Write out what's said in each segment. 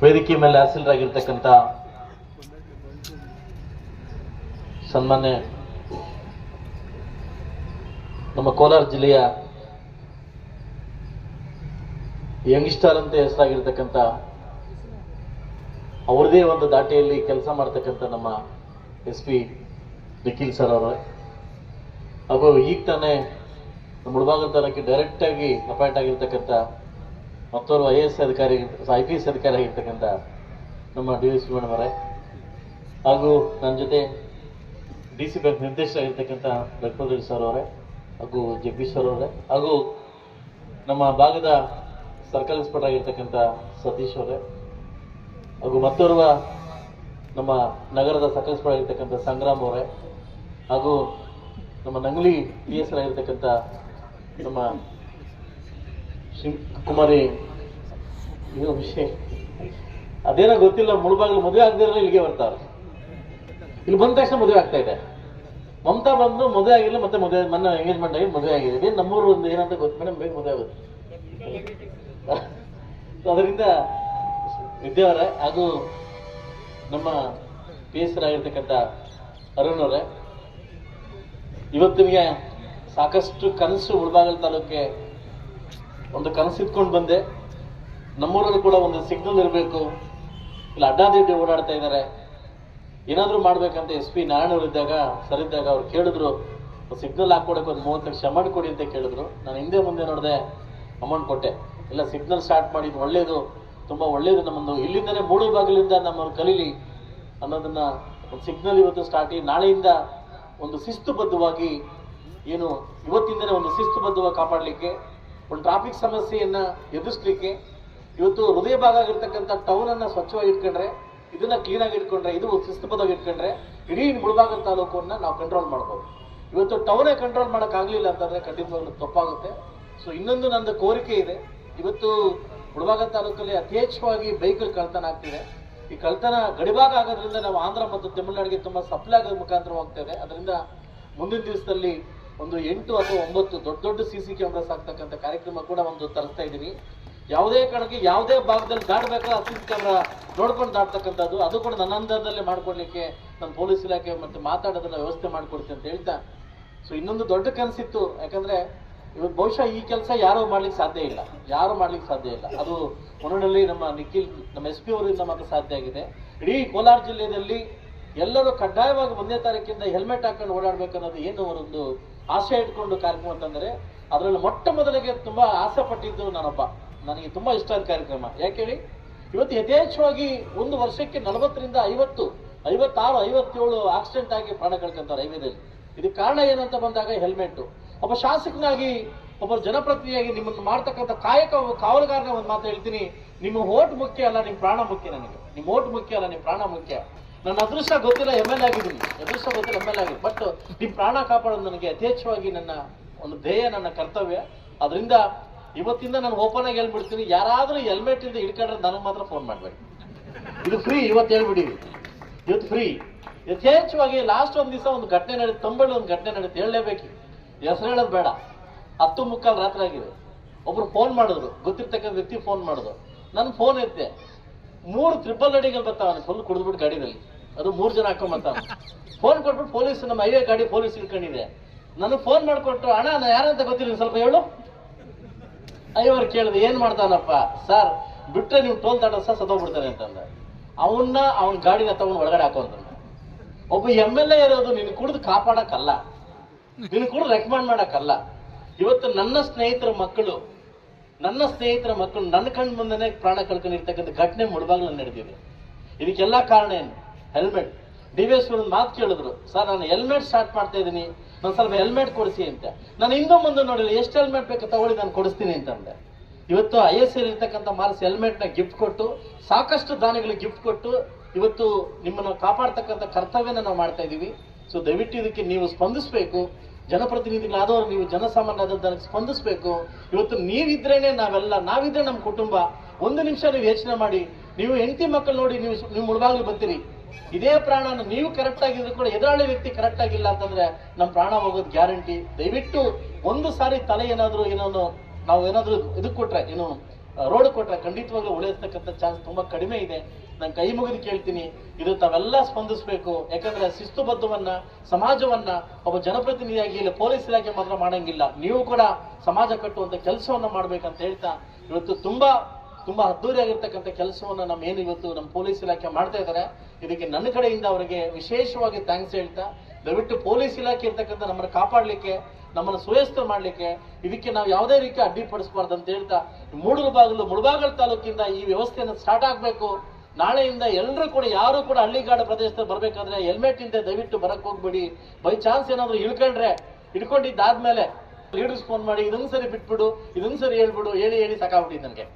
ವೇದಿಕೆ ಮೇಲೆ ಆಸೀನರಾಗಿರ್ತಕ್ಕಂಥ ಸನ್ಮಾನ್ಯ ನಮ್ಮ ಕೋಲಾರ ಜಿಲ್ಲೆಯ ಯಂಗ್ಸ್ಟಾರ್ ಅಂತ ಹೆಸರಾಗಿರ್ತಕ್ಕಂಥ ಅವ್ರದೇ ಒಂದು ದಾಟಿಯಲ್ಲಿ ಕೆಲಸ ಮಾಡ್ತಕ್ಕಂಥ ನಮ್ಮ SP ನಿಖಿಲ್ ಸರ್ ಅವರು, ಹಾಗೂ ಈಗ ತಾನೇ ನಮ್ಮ ಮುಳಬಾಗಿಲು ತಾಲೂಕಿಗೆ ಡೈರೆಕ್ಟ್ ಆಗಿ ಅಪಾಯಿಂಟ್ ಆಗಿರ್ತಕ್ಕಂಥ ಮತ್ತೋರ್ವ IAS ಅಧಿಕಾರಿ IPS ಅಧಿಕಾರಿ ಆಗಿರ್ತಕ್ಕಂಥ ನಮ್ಮ DSP ಮೇಡಮ್ ಅವರೇ, ಹಾಗೂ ನನ್ನ ಜೊತೆ DC ಬ್ಯಾಂಕ್ ನಿರ್ದೇಶಕರಾಗಿರ್ತಕ್ಕಂಥ ಲಕ್ಷ್ಮಣ್ ಸರ್ ಅವರೇ, ಹಾಗೂ ಜಗದೀಶ್ ಸರ್ ಅವರೇ, ಹಾಗೂ ನಮ್ಮ ಭಾಗದ ಸರ್ಕಲ್ ಇನ್ಸ್ಪೆಕ್ಟರ್ ಆಗಿರ್ತಕ್ಕಂಥ ಸತೀಶ್ ಅವರೇ, ಹಾಗೂ ಮತ್ತೋರ್ವ ನಮ್ಮ ನಗರದ ಸರ್ಕಲ್ ಇನ್ಸ್ಪೆಕ್ಟರ್ ಆಗಿರ್ತಕ್ಕಂಥ ಸಂಗ್ರಾಮ್ ಅವರೇ, ಹಾಗೂ ನಮ್ಮ ನಂಗ್ಲಿ PS ಆಗಿರ್ತಕ್ಕಂಥ ನಮ್ಮ ಕುಮಾರಿ ಏನೋ ವಿಷಯ ಅದೇನೋ ಗೊತ್ತಿಲ್ಲ, ಮುಳುಬಾಗಿಲು ಮದುವೆ ಆಗದಿರಲ್ಲ ಇಲ್ಲಿಗೆ ಬರ್ತಾರೆ. ಇಲ್ಲಿ ಬಂದ ತಕ್ಷಣ ಮದುವೆ ಆಗ್ತಾ ಇದೆ. ಮಮತಾ ಬಂದು ಮದುವೆ ಆಗಿಲ್ಲ, ಮತ್ತೆ ಮದುವೆ ಮೊನ್ನೆ ಎಂಗೇಜ್ಮೆಂಟ್ ಆಗಿ ಮದುವೆ ಆಗಿದೆ. ಇದೇನು ನಮ್ಮೂರು ಒಂದು ಏನಂತ ಗೊತ್ತು ಮೇಡಮ್, ಬೇಗ ಮದುವೆ ಆಗುತ್ತೆ. ಅದರಿಂದ ವಿದ್ಯಾವರೇ, ಹಾಗೂ ನಮ್ಮ PS ಆಗಿರ್ತಕ್ಕಂಥ ಅರುಣ್ ಅವರೇ, ಇವತ್ತಿಗೆ ಸಾಕಷ್ಟು ಕನಸು ಮುಳಬಾಗಿಲು ತಾಲೂಕಿಗೆ ಒಂದು ಕನಸು ಇಟ್ಕೊಂಡು ಬಂದೆ. ನಮ್ಮೂರಲ್ಲಿ ಕೂಡ ಒಂದು ಸಿಗ್ನಲ್ ಇರಬೇಕು, ಇಲ್ಲ ಅಡ್ಡಾದಿಡ್ಡಿ ಓಡಾಡ್ತಾ ಇದ್ದಾರೆ, ಏನಾದರೂ ಮಾಡ್ಬೇಕಂತ SP ನಾರಾಯಣವ್ರು ಇದ್ದಾಗ ಸರಿದ್ದಾಗ ಅವ್ರು ಕೇಳಿದ್ರು, ಸಿಗ್ನಲ್ ಹಾಕೊಡಕ್ಕೆ ಒಂದು 30 ಲಕ್ಷ ಅಮೌಂಟ್ ಕೊಡಿ ಅಂತ ಕೇಳಿದ್ರು. ನಾನು ಹಿಂದೆ ಮುಂದೆ ನೋಡಿದೆ, ಅಮೌಂಟ್ ಕೊಟ್ಟೆ. ಇಲ್ಲ ಸಿಗ್ನಲ್ ಸ್ಟಾರ್ಟ್ ಮಾಡಿದ್ದು ಒಳ್ಳೇದು, ತುಂಬ ಒಳ್ಳೇದು, ನಮ್ಮದು ಇಲ್ಲಿಂದನೇ ಮುಳುಬಾಗಿಲಿಂದ ನಮ್ಮನ್ನು ಕಲೀಲಿ ಅನ್ನೋದನ್ನ ಒಂದು ಸಿಗ್ನಲ್ ಇವತ್ತು ಸ್ಟಾರ್ಟ್ ಆಗಿ ನಾಳೆಯಿಂದ ಒಂದು ಶಿಸ್ತುಬದ್ಧವಾಗಿ ಏನು ಇವತ್ತಿಂದನೇ ಒಂದು ಶಿಸ್ತುಬದ್ಧವಾಗಿ ಕಾಪಾಡಲಿಕ್ಕೆ, ಒಂದು ಟ್ರಾಫಿಕ್ ಸಮಸ್ಯೆಯನ್ನ ಎದುರಿಸಲಿಕ್ಕೆ, ಇವತ್ತು ಹೃದಯ ಭಾಗ ಆಗಿರ್ತಕ್ಕಂಥ ಟೌನನ್ನು ಸ್ವಚ್ಛವಾಗಿ ಇಟ್ಕೊಂಡ್ರೆ, ಇದನ್ನ ಕ್ಲೀನಾಗಿ ಇಟ್ಕೊಂಡ್ರೆ, ಇದು ಶಿಸ್ತುಬದ್ಧವಾಗಿ ಇಟ್ಕೊಂಡ್ರೆ ಇಡೀ ಮುಳಬಾಗಿಲು ತಾಲೂಕನ್ನ ನಾವು ಕಂಟ್ರೋಲ್ ಮಾಡ್ಬೋದು. ಇವತ್ತು ಟೌನೇ ಕಂಟ್ರೋಲ್ ಮಾಡೋಕ್ಕಾಗಲಿಲ್ಲ ಅಂತಂದ್ರೆ ಖಂಡಿತವಾಗ್ಲೂ ತಪ್ಪಾಗುತ್ತೆ. ಸೊ ಇನ್ನೊಂದು ನಂದು ಕೋರಿಕೆ ಇದೆ, ಇವತ್ತು ಮುಳಬಾಗಿಲು ತಾಲೂಕಲ್ಲಿ ಯಥೇಚ್ಛವಾಗಿ ಬೈಕ್ಗಳು ಕಳ್ತನ ಆಗ್ತಿದೆ. ಈ ಕಳ್ತನ ಗಡಿಭಾಗ ಆಗೋದ್ರಿಂದ ನಾವು ಆಂಧ್ರ ಮತ್ತು ತಮಿಳುನಾಡಿಗೆ ತುಂಬ ಸಪ್ಲೈ ಆಗೋದ್ರ ಮುಖಾಂತರ ಹೋಗ್ತದೆ. ಅದರಿಂದ ಮುಂದಿನ ದಿವಸದಲ್ಲಿ ಒಂದು 8 ಅಥವಾ 9 ದೊಡ್ಡ CC ಕ್ಯಾಮ್ರಾಸ್ ಆಗ್ತಕ್ಕಂಥ ಕಾರ್ಯಕ್ರಮ ಕೂಡ ಒಂದು ತರಿಸ್ತಾ ಇದ್ದೀನಿ. ಯಾವುದೇ ಕಾರಣಕ್ಕೆ ಯಾವುದೇ ಭಾಗದಲ್ಲಿ ದಾಟಬೇಕಾದ್ರೆ CC ಕ್ಯಾಮ್ರಾ ನೋಡ್ಕೊಂಡು ದಾಟ್ತಕ್ಕಂಥದ್ದು, ಅದು ಕೂಡ ನನ್ನ ಅಂದಾಜಲ್ಲೇ ಮಾಡ್ಕೊಡ್ಲಿಕ್ಕೆ ನನ್ನ ಪೊಲೀಸ್ ಇಲಾಖೆ ಮತ್ತು ಮಾತಾಡೋದನ್ನ ವ್ಯವಸ್ಥೆ ಮಾಡ್ಕೊಡ್ತೀನಿ ಅಂತ ಹೇಳ್ತಾ, ಸೊ ಇನ್ನೊಂದು ದೊಡ್ಡ ಕನಸಿತ್ತು. ಯಾಕಂದ್ರೆ ಇವತ್ತು ಬಹುಶಃ ಈ ಕೆಲಸ ಯಾರು ಮಾಡ್ಲಿಕ್ಕೆ ಸಾಧ್ಯ ಇಲ್ಲ, ಅದು ಒನ್ನೊಳ್ಳಿ ನಮ್ಮ ನಿಖಿಲ್ ನಮ್ಮ SP ಅವರಿಂದ ಮಾತ್ರ ಸಾಧ್ಯ ಆಗಿದೆ. ಇಡೀ ಕೋಲಾರ ಜಿಲ್ಲೆಯಲ್ಲಿ ಎಲ್ಲರೂ ಕಡ್ಡಾಯವಾಗಿ 1ನೇ ತಾರೀಕಿಂದ ಹೆಲ್ಮೆಟ್ ಹಾಕೊಂಡು ಓಡಾಡ್ಬೇಕನ್ನೋದು ಏನು ಅವರೊಂದು ಆಸೆ ಇಟ್ಕೊಂಡು ಕಾರ್ಯಕ್ರಮ ಅಂತಂದ್ರೆ, ಅದರಲ್ಲಿ ಮೊಟ್ಟ ಮೊದಲಿಗೆ ತುಂಬಾ ಆಸೆ ಪಟ್ಟಿದ್ದು ನಾನೊಬ್ಬ. ನನಗೆ ತುಂಬಾ ಇಷ್ಟ ಆದ ಕಾರ್ಯಕ್ರಮ. ಯಾಕೆ ಹೇಳಿ, ಇವತ್ತು ಯಥೇಚ್ಛವಾಗಿ ಒಂದು ವರ್ಷಕ್ಕೆ 40ರಿಂದ 50, 56, 57 ಆಕ್ಸಿಡೆಂಟ್ ಆಗಿ ಪ್ರಾಣ ಕಳ್ಕೊಂತಾರೆ ಹೈವೇದಲ್ಲಿ. ಇದಕ್ಕೆ ಕಾರಣ ಏನಂತ ಬಂದಾಗ ಹೆಲ್ಮೆಟ್. ಒಬ್ಬ ಶಾಸಕನಾಗಿ, ಒಬ್ಬ ಜನಪ್ರತಿನಿಧಿಯಾಗಿ ನಿಮ್ಮನ್ನು ಮಾಡ್ತಕ್ಕಂಥ ಕಾಯಕ ಕಾವಲುಗಾರನ ಒಂದು ಮಾತು ಹೇಳ್ತೀನಿ, ನಿಮ್ಮ ಓಟ್ ಮುಖ್ಯ ಅಲ್ಲ, ನಿಮ್ಮ ಪ್ರಾಣ ಮುಖ್ಯ. ನನಗೆ ನಿಮ್ಮ ಓಟ್ ಮುಖ್ಯ ಅಲ್ಲ, ನಿಮ್ಮ ಪ್ರಾಣ ಮುಖ್ಯ. ನನ್ನ ಅದೃಷ್ಟ ಗೊತ್ತಿಲ್ಲ MLA ಆಗಿದ್ದೀನಿ, ಬಟ್ ನಿಮ್ಮ ಪ್ರಾಣ ಕಾಪಾಡೋದು ನನಗೆ ಯಥೇಚ್ಛವಾಗಿ ನನ್ನ ಒಂದು ಧ್ಯೇಯ, ನನ್ನ ಕರ್ತವ್ಯ. ಅದರಿಂದ ಇವತ್ತಿಂದ ನಾನು ಓಪನ್ ಆಗಿ ಹೇಳ್ಬಿಡ್ತೀನಿ, ಯಾರಾದ್ರೂ ಹೆಲ್ಮೆಟ್ ಇಂದ ಹಿಡ್ಕೊಂಡ್ರೆ ನನಗೆ ಮಾತ್ರ ಫೋನ್ ಮಾಡ್ಬೇಡಿ. ಇದು ಫ್ರೀ, ಇವತ್ತು ಹೇಳ್ಬಿಡಿವಿ, ಇವತ್ತು ಫ್ರೀ. ಯಥೇಚ್ಛವಾಗಿ ಲಾಸ್ಟ್ ಒಂದು ದಿವಸ ಒಂದು ಘಟನೆ ನಡೀತು, ತಂಬಳ್ಳಿ ಒಂದು ಘಟನೆ ನಡೀತು, ಹೇಳಲೇಬೇಕು, ಹೆಸರು ಹೇಳೋದು ಬೇಡ. 10:15 ರಾತ್ರಿ ಆಗಿದೆ. ಒಬ್ರು ಫೋನ್ ಮಾಡಿದ್ರು, ಗೊತ್ತಿರ್ತಕ್ಕಂಥ ವ್ಯಕ್ತಿ ಫೋನ್ ಮಾಡಿದ್ರು. ನನ್ನ ಫೋನ್ ಎತ್ತೆ, 3 ಟ್ರಿಪಲ್ ಗಾಡಿಗಳು ಬರ್ತಾವ, ಫುಲ್ ಕುಡಿದ್ಬಿಟ್ಟು ಗಾಡಿದಲ್ಲಿ, ಅದು 3 ಜನ ಹಾಕೊಂಬರ್ತಾವ. ಫೋನ್ ಕೊಟ್ಬಿಟ್ಟು ಪೊಲೀಸ್, ನಮ್ಮ ಹೈವೇ ಗಾಡಿ ಪೊಲೀಸ್ ಇಟ್ಕೊಂಡಿದೆ. ನನಗೆ ಫೋನ್ ಮಾಡಿಕೊಟ್ಟು, ಅಣ್ಣ ನಾ ಯಾರಂತ ಗೊತ್ತಿಲ್ಲ, ಸ್ವಲ್ಪ ಹೇಳು. ಅವ್ರು ಕೇಳಿದೆ, ಏನ್ ಮಾಡ್ತಾನಪ್ಪ ಸರ್, ಬಿಟ್ರೆ ನೀವು ಟೋಲ್ ದಾಟ ಸತ್ತೋಗ್ಬಿಡ್ತಾನೆ ಅಂತಂದ. ಅವನ ಗಾಡಿನ ತಗೊಂಡು ಒಳಗಡೆ ಹಾಕೋಂತ. ಒಬ್ಬ MLA ಇರೋದು ನಿನ್ ಕುಡಿದು ಕಾಪಾಡಕ್ಕಲ್ಲ, ನಿನ್ ಕುಡಿದು ರೆಕಮೆಂಡ್ ಮಾಡಕ್ಕಲ್ಲ. ಇವತ್ತು ನನ್ನ ಸ್ನೇಹಿತರ ಮಕ್ಕಳು ನನ್ನ ಕಣ್ಣು ಮುಂದೆನೆ ಪ್ರಾಣ ಕಳ್ಕೊಂಡಿರ್ತಕ್ಕಂಥ ಘಟನೆ ಮುಳಬಾಗಿಲಲ್ಲಿ ನಡೆದಿದೆ. ಇದಕ್ಕೆಲ್ಲ ಕಾರಣ ಏನು? ಹೆಲ್ಮೆಟ್. DVS ಒಂದು ಮಾತು ಕೇಳಿದ್ರು, ಸರ್ ನಾನು ಹೆಲ್ಮೆಟ್ ಸ್ಟಾರ್ಟ್ ಮಾಡ್ತಾ ಇದ್ದೀನಿ, ನಾನು ಸ್ವಲ್ಪ ಹೆಲ್ಮೆಟ್ ಕೊಡಿಸಿ ಅಂತ. ನಾನು ಹಿಂದೂ ಮುಂದೆ ನೋಡಿಲ್ಲ, ಎಷ್ಟು ಹೆಲ್ಮೆಟ್ ಬೇಕು ತಗೊಳ್ಳಿ, ನಾನು ಕೊಡಿಸ್ತೀನಿ ಅಂತಂದೆ. ಇವತ್ತು IAS ಇರ್ತಕ್ಕಂಥ ಮಾರ್ಕ್ಸ್ ಹೆಲ್ಮೆಟ್ನ ಗಿಫ್ಟ್ ಕೊಟ್ಟು, ಸಾಕಷ್ಟು ದಾನಿಗಳಿಗೆ ಗಿಫ್ಟ್ ಕೊಟ್ಟು ಇವತ್ತು ನಿಮ್ಮನ್ನು ಕಾಪಾಡ್ತಕ್ಕಂಥ ಕರ್ತವ್ಯನ ನಾವು ಮಾಡ್ತಾ ಇದ್ದೀವಿ. ಸೊ ದಯವಿಟ್ಟು ಇದಕ್ಕೆ ನೀವು ಸ್ಪಂದಿಸಬೇಕು. ಜನಪ್ರತಿನಿಧಿಗಳಾದವರು ನೀವು ಜನಸಾಮಾನ್ಯದಕ್ಕೆ ಸ್ಪಂದಿಸಬೇಕು. ಇವತ್ತು ನೀವಿದ್ರೇನೆ ನಾವಿದ್ರೆ ನಮ್ಮ ಕುಟುಂಬ. ಒಂದು ನಿಮಿಷ ನೀವು ಯೋಚನೆ ಮಾಡಿ, ನೀವು ಹೆಂಡತಿ ಮಕ್ಕಳು ನೋಡಿ ನೀವು ಮುಳಬಾಗಿಲು ಬರ್ತೀರಿ, ಇದೇ ಪ್ರಾಣ ನೀವು ಕರೆಕ್ಟ್ ಆಗಿದ್ರು ಕೂಡ ಎದುರಾಳಿ ವ್ಯಕ್ತಿ ಕರೆಕ್ಟ್ ಆಗಿಲ್ಲ ಅಂತಂದ್ರೆ ನಮ್ಮ ಪ್ರಾಣ ಹೋಗೋದು ಗ್ಯಾರಂಟಿ. ದಯವಿಟ್ಟು ಒಂದು ಸಾರಿ ತಲೆ ಏನಾದ್ರು ನಾವು ಏನಾದ್ರು ಇದಕ್ಕೆ ಕೊಟ್ರೆ, ಏನು ರೋಡ್ ಕೊಟ್ಟರೆ ಖಂಡಿತವಾಗ್ಲೂ ಉಳಿಸ್ತಕ್ಕಂಥ ಚಾನ್ಸ್ ತುಂಬಾ ಕಡಿಮೆ ಇದೆ. ನಾನು ಕೈ ಮುಗಿದು ಕೇಳ್ತೀನಿ, ಇದು ತಾವೆಲ್ಲ ಸ್ಪಂದಿಸಬೇಕು. ಯಾಕಂದ್ರೆ ಶಿಸ್ತುಬದ್ಧವನ್ನ ಸಮಾಜವನ್ನ ಒಬ್ಬ ಜನಪ್ರತಿನಿಧಿಯಾಗಿ ಇಲ್ಲಿ ಪೊಲೀಸ್ ಇಲಾಖೆ ಮಾತ್ರ ಮಾಡಂಗಿಲ್ಲ, ನೀವು ಕೂಡ ಸಮಾಜ ಕಟ್ಟುವಂತ ಕೆಲಸವನ್ನ ಮಾಡ್ಬೇಕಂತ ಹೇಳ್ತಾ, ಇವತ್ತು ತುಂಬಾ ಅದ್ದೂರಿಯಾಗಿರ್ತಕ್ಕಂಥ ಕೆಲಸವನ್ನ ಏನು ಇವತ್ತು ನಮ್ಮ ಪೊಲೀಸ್ ಇಲಾಖೆ ಮಾಡ್ತಾ ಇದ್ದಾರೆ. ಇದಕ್ಕೆ ನನ್ನ ಕಡೆಯಿಂದ ಅವರಿಗೆ ವಿಶೇಷವಾಗಿ ಥ್ಯಾಂಕ್ಸ್ ಹೇಳ್ತಾ, ದಯವಿಟ್ಟು ಪೊಲೀಸ್ ಇಲಾಖೆ ಇರ್ತಕ್ಕಂಥ ನಮ್ಮನ್ನು ಕಾಪಾಡಲಿಕ್ಕೆ, ನಮ್ಮನ್ನು ಸುವ್ಯವಸ್ಥೆ ಮಾಡಲಿಕ್ಕೆ ಇದಕ್ಕೆ ನಾವು ಯಾವುದೇ ರೀತಿ ಅಡ್ಡಿಪಡಿಸಬಾರ್ದು ಅಂತ ಹೇಳ್ತಾ, ಮುಳಬಾಗಲ ತಾಲೂಕಿಂದ ಈ ವ್ಯವಸ್ಥೆಯನ್ನು ಸ್ಟಾರ್ಟ್ ಆಗಬೇಕು. ನಾಳೆಯಿಂದ ಎಲ್ಲರೂ ಕೂಡ, ಯಾರು ಕೂಡ ಹಳ್ಳಿಗಾಡು ಪ್ರದೇಶದಲ್ಲಿ ಬರಬೇಕಾದ್ರೆ ಹೆಲ್ಮೆಟ್ ಇಲ್ಲದೆ ದಯವಿಟ್ಟು ಬರಕ್ ಹೋಗ್ಬೇಡಿ. ಬೈ ಚಾನ್ಸ್ ಏನಾದ್ರು ಇಳ್ಕೊಂಡಿದ್ದಾದ್ಮೇಲೆ ಲೀಡರ್ಸ್ ಫೋನ್ ಮಾಡಿ ಇದೊಂದು ಸರಿ ಬಿಟ್ಬಿಡು, ಇದೊಂದು ಸರಿ ಹೇಳ್ಬಿಡು, ಹೇಳಿ ಸಾಕಾಗ್ಬಿಟ್ಟಿದ್ದು ನನಗೆ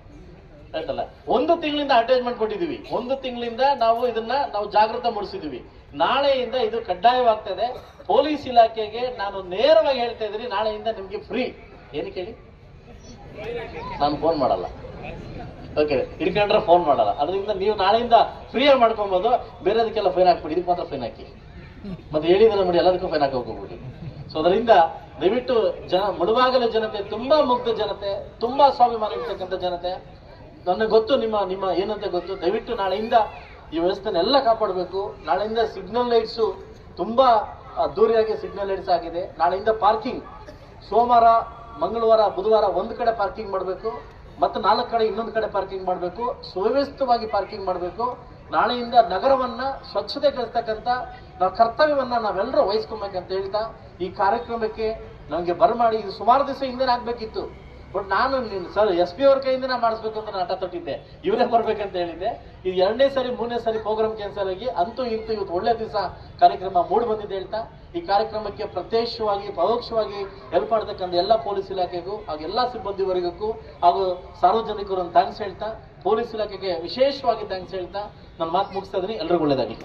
ಆಯ್ತಲ್ಲ. 1 ತಿಂಗಳಿಂದ ಅಟ್ಯಾಚ್ಮೆಂಟ್ ಕೊಟ್ಟಿದ್ದೀವಿ, 1 ತಿಂಗಳಿಂದ ನಾವು ಜಾಗೃತ ಮೂಡಿಸಿದೀವಿ. ನಾಳೆಯಿಂದ ಇದು ಕಡ್ಡಾಯವಾಗ್ತದೆ. ಪೊಲೀಸ್ ಇಲಾಖೆಗೆ ನಾನು ನೇರವಾಗಿ ಹೇಳ್ತಾ ಇದ್ದೀನಿ, ನಾಳೆಯಿಂದ ನಿಮ್ಗೆ ಫ್ರೀ. ಏನಕ್ಕೆ ಹೇಳಿ, ನಾನು ಫೋನ್ ಮಾಡಲ್ಲ, ಓಕೆ, ಇಟ್ಕೊಂಡ್ರೆ ಫೋನ್ ಮಾಡಲ್ಲ. ಅದರಿಂದ ನೀವು ನಾಳೆಯಿಂದ ಫ್ರೀಯಾಗಿ ಮಾಡ್ಕೊಬೋದು. ಬೇರೆದಕ್ಕೆಲ್ಲ ಫೈನ್ ಹಾಕ್ಬಿಡಿ, ಇದಕ್ಕೆ ಮಾತ್ರ ಫೈನ್ ಹಾಕಿ. ಮತ್ತೆ ಹೇಳಿದ್ರೆ ನೋಡಿ ಎಲ್ಲದಕ್ಕೂ ಫೈನ್ ಹಾಕಿ ಹೋಗ್ಬಿಡಿ. ಸೊ ಅದರಿಂದ ದಯವಿಟ್ಟು ಮುಳಬಾಗಲ ಜನತೆ ತುಂಬಾ ಮುಗ್ಧ ಜನತೆ, ತುಂಬಾ ಸ್ವಾಭಿಮಾನ ಇರ್ತಕ್ಕಂಥ ಜನತೆ. ನನಗೆ ಗೊತ್ತು ನಿಮ್ಮ ಏನಂತ ಗೊತ್ತು. ದಯವಿಟ್ಟು ನಾಳೆಯಿಂದ ಈ ವ್ಯವಸ್ಥೆನೆಲ್ಲ ಕಾಪಾಡಬೇಕು. ನಾಳೆಯಿಂದ ಸಿಗ್ನಲ್ ಲೈಟ್ಸು ತುಂಬಾ ಅದ್ದೂರಿಯಾಗಿ ಸಿಗ್ನಲ್ ಲೈಟ್ಸ್ ಆಗಿದೆ. ನಾಳೆಯಿಂದ ಪಾರ್ಕಿಂಗ್ ಸೋಮವಾರ, ಮಂಗಳವಾರ, ಬುಧವಾರ ಒಂದು ಕಡೆ ಪಾರ್ಕಿಂಗ್ ಮಾಡಬೇಕು, ಮತ್ತು 4 ಕಡೆ ಇನ್ನೊಂದು ಕಡೆ ಪಾರ್ಕಿಂಗ್ ಮಾಡಬೇಕು. ಸುವ್ಯವಸ್ಥಿತವಾಗಿ ಪಾರ್ಕಿಂಗ್ ಮಾಡಬೇಕು. ನಾಳೆಯಿಂದ ನಗರವನ್ನ ಸ್ವಚ್ಛತೆಗೊಳಿಸ್ತಕ್ಕಂಥ ನಾವು ಕರ್ತವ್ಯವನ್ನ ನಾವೆಲ್ಲರೂ ವಹಿಸ್ಕೊಬೇಕಂತ ಹೇಳ್ತಾ, ಈ ಕಾರ್ಯಕ್ರಮಕ್ಕೆ ನಮಗೆ ಬರಮಾಡಿ, ಇದು ಸುಮಾರು ದಿವಸ ಹಿಂದೆ ಆಗ್ಬೇಕಿತ್ತು. ಬಟ್ ನಾನು ಸರ್ SP ಅವ್ರ ಕೈಯಿಂದ ಮಾಡಿಸ್ಬೇಕು ಅಂತ ನಾಟ ತೊಟ್ಟಿದ್ದೆ, ಇವರೇ ಬರ್ಬೇಕಂತ ಹೇಳಿದ್ದೆ. ಇದು 2ನೇ ಸರಿ 3ನೇ ಸರಿ ಪ್ರೋಗ್ರಾಮ್ ಕ್ಯಾನ್ಸಲ್ ಆಗಿ ಅಂತೂ ಇಂತೂ ಇವತ್ತು ಒಳ್ಳೆ ದಿವಸ ಕಾರ್ಯಕ್ರಮ ಮೂಡಿ ಬಂದಿದೆ ಹೇಳ್ತಾ, ಈ ಕಾರ್ಯಕ್ರಮಕ್ಕೆ ಪ್ರತ್ಯಕ್ಷವಾಗಿ ಪರೋಕ್ಷವಾಗಿ ಹೆಲ್ಪ್ ಮಾಡತಕ್ಕಂಥ ಎಲ್ಲ ಪೊಲೀಸ್ ಇಲಾಖೆಗೂ ಹಾಗೂ ಎಲ್ಲ ಸಿಬ್ಬಂದಿವರೆಗೂ ಹಾಗೂ ಸಾರ್ವಜನಿಕರು ಥ್ಯಾಂಕ್ಸ್ ಹೇಳ್ತಾ, ಪೊಲೀಸ್ ಇಲಾಖೆಗೆ ವಿಶೇಷವಾಗಿ ಥ್ಯಾಂಕ್ಸ್ ಹೇಳ್ತಾ ನನ್ನ ಮಾತು ಮುಗಿಸ್ತಾ ಇದ್ದೀನಿ. ಎಲ್ರಿಗೂ ಒಳ್ಳೆಯದಾಗಲಿ.